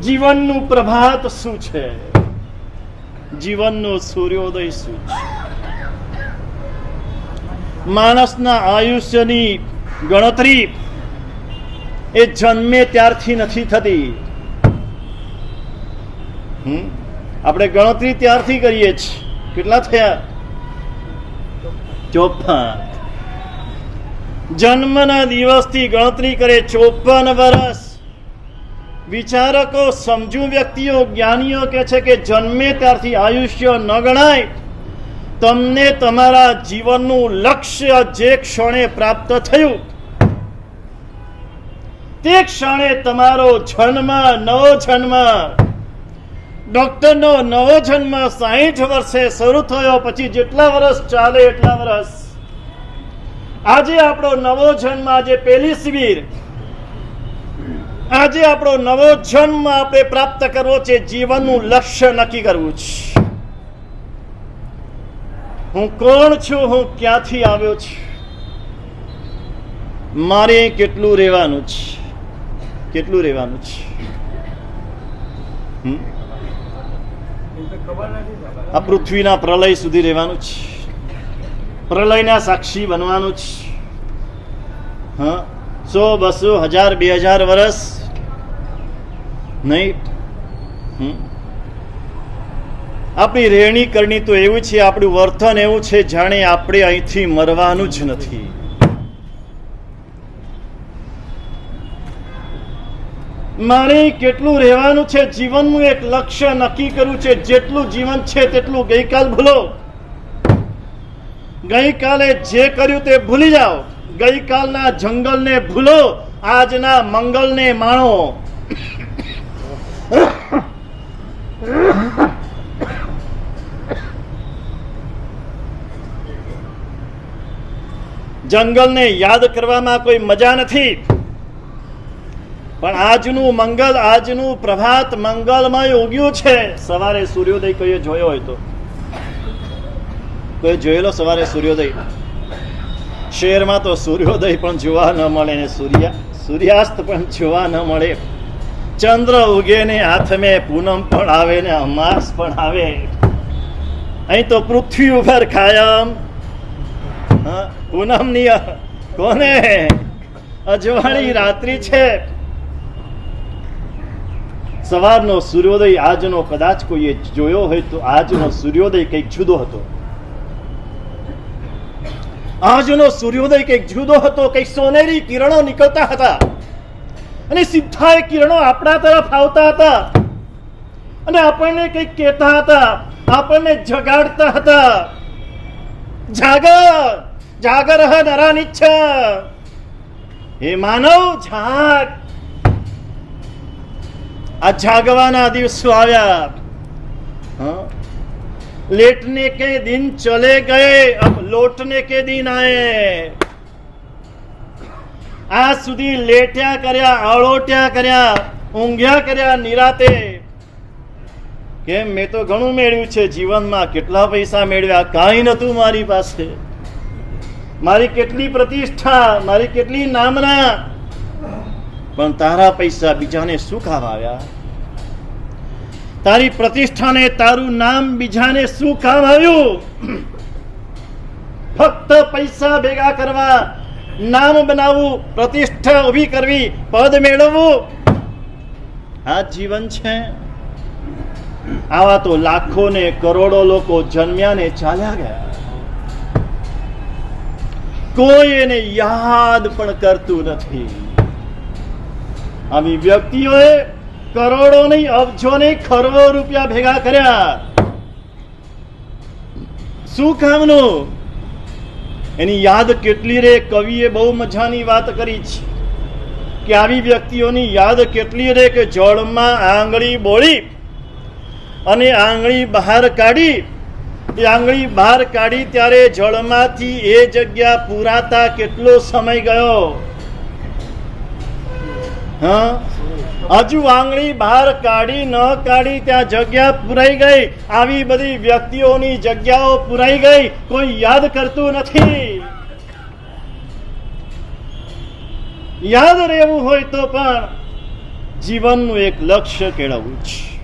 જીવનનું પ્રભાત શું છે, જીવનનો સૂર્યોદય શું છે? માણસના આયુષ્યની ગણતરી એ જન્મે ત્યારથી નથી થતી. આપણે ગણતરી ત્યારથી કરીએ છીએ. કેટલા થયા? 54. જન્મના દિવસથી ગણતરી કરે 54 વર્ષ. વિચારકો, સમજુ વ્યક્તિઓ, જ્ઞાનીઓ કહે છે કે જન્મે ત્યારથી આયુષ્ય ન ગણાય. તમને તમારા જીવનનું લક્ષ્ય જે ક્ષણે પ્રાપ્ત થયું તે ક્ષણે તમારો જન્મ, નવો જન્મ, ડોક્ટરનો નવો જન્મ 60 વર્ષે શરૂ થયો, પછી જેટલા વર્ષ ચાલે એટલા વર્ષ. આજે આપણો નવો જન્મ, આજે પહેલી શિબિર, આજે આપણો નવો જન્મ આપણે પ્રાપ્ત કરવો છે. જીવનનું લક્ષ્ય નક્કી કરવું છે. હું કોણ છું, હું ક્યાંથી આવ્યો છું, મારે કેટલું રહેવાનું છે, કેટલું રહેવાનું છે. આ પૃથ્વીના પ્રલય સુધી રહેવાનું છે. પ્રલયના સાક્ષી બનવાનું છે. 100, 200, 1000, 2000 વર્ષ નહીં. આપણી રહેણી કરણી તો એવું છે, આપણું વર્તન એવું છે જાણે આપણે અહીંથી મરવાનું જ નથી. મારે કેટલું રહેવાનું છે, જીવનનું એક લક્ષ્ય નક્કી કરવું છે. જેટલું જીવન છે તેટલું ગઈકાલ ભૂલો. ગઈકાલે જે કર્યું તે ભૂલી જાઓ. ગઈકાલના જંગલને ભૂલો, આજના મંગલને માણો. જંગલને યાદ કરવામાં કોઈ મજા નથી, પણ આજનું મંગલ, આજનું પ્રભાત મંગલમય ઉગ્યું છે. સવારે સૂર્યોદય કોઈએ જોયો હોય તો? કોઈ જોયેલો સવારે સૂર્યોદય? શહેરમાં તો સૂર્યોદય પણ જોવા ન મળે ને સૂર્યાસ્ત પણ જોવા ન મળે. ચંદ્ર ઉગે ને હાથમે પૂનમ પણ આવે ને અમાસ પણ આવે. અહીં તો પૃથ્વી ઉપર કાયમ પૂનમની કોને અજવાળી રાત્રિ છે. સવારનો સૂર્યોદય આજનો કદાચ કોઈએ જોયો હોય તો આજનો સૂર્યોદય કંઈક જુદો હતો. આજનો સૂર્યોદય કંઈક જુદો હતો. કંઈક સોનેરી કિરણો નીકળતા હતા અને સીધા એ કિરણો આપણા તરફ આવતા હતા અને આપણને કંઈક કહેતા હતા, આપણને જગાડતા હતા. જાગર, જાગર નરાનિચ્છ. હે માનવ, જાગ. આ જાગવાના દિવસો આવ્યા. लेटने के दिन चले गए, अब लौटने के दिन आए. આ સુધી લેટ્યા કર્યા, અળોટ્યા કર્યા, ઊંઘ્યા કર્યા નિરાતે. કેમ? મેં તો ઘણું મેળવ્યું છે જીવનમાં. કેટલા પૈસા મેળવ્યા? કાંઈ નતું મારી પાસે. મારી કેટલી પ્રતિષ્ઠા, મારી કેટલી નામના. પણ તારા પૈસા બીજાને શું કામ આવ્યા? તારી પ્રતિષ્ઠાને, તારું નામ બીજાને શું કામ આવ્યું? ફક્ત પૈસા ભેગા કરવા, નામ બનાવવું, પ્રતિષ્ઠા ઊભી કરવી, પદ મેળવવું, આ જીવન છે? આવા તો લાખો ને કરોડો લોકો જન્મ્યા ને ચાલ્યા ગયા. કોઈ એને યાદ પણ કરતું નથી. આવી વ્યક્તિઓએ કરોડો નહીં, અબજો નહીં, ખરબો રૂપિયા ભેગા કર્યા. શું કામનું? એની યાદ કેટલી રે? કવિએ બહુ મજાની વાત કરી છે કે આવી વ્યક્તિઓની યાદ કેટલી રે કે જળમાં આંગળી બોળી અને આંગળી બહાર કાઢી. એ આંગળી બહાર કાઢી ત્યારે જળમાંથી એ જગ્યા પૂરાતા કેટલો સમય ગયો? હજુ આંગળી બહાર કાઢી ન કાઢી ત્યાં જગ્યા પુરાઈ ગઈ. આવી બધી વ્યક્તિઓની જગ્યાઓ પુરાઈ ગઈ, કોઈ યાદ કરતું નથી. યાદ રહેવું હોય તો પણ જીવનનું એક લક્ષ્ય કેળવવું છે.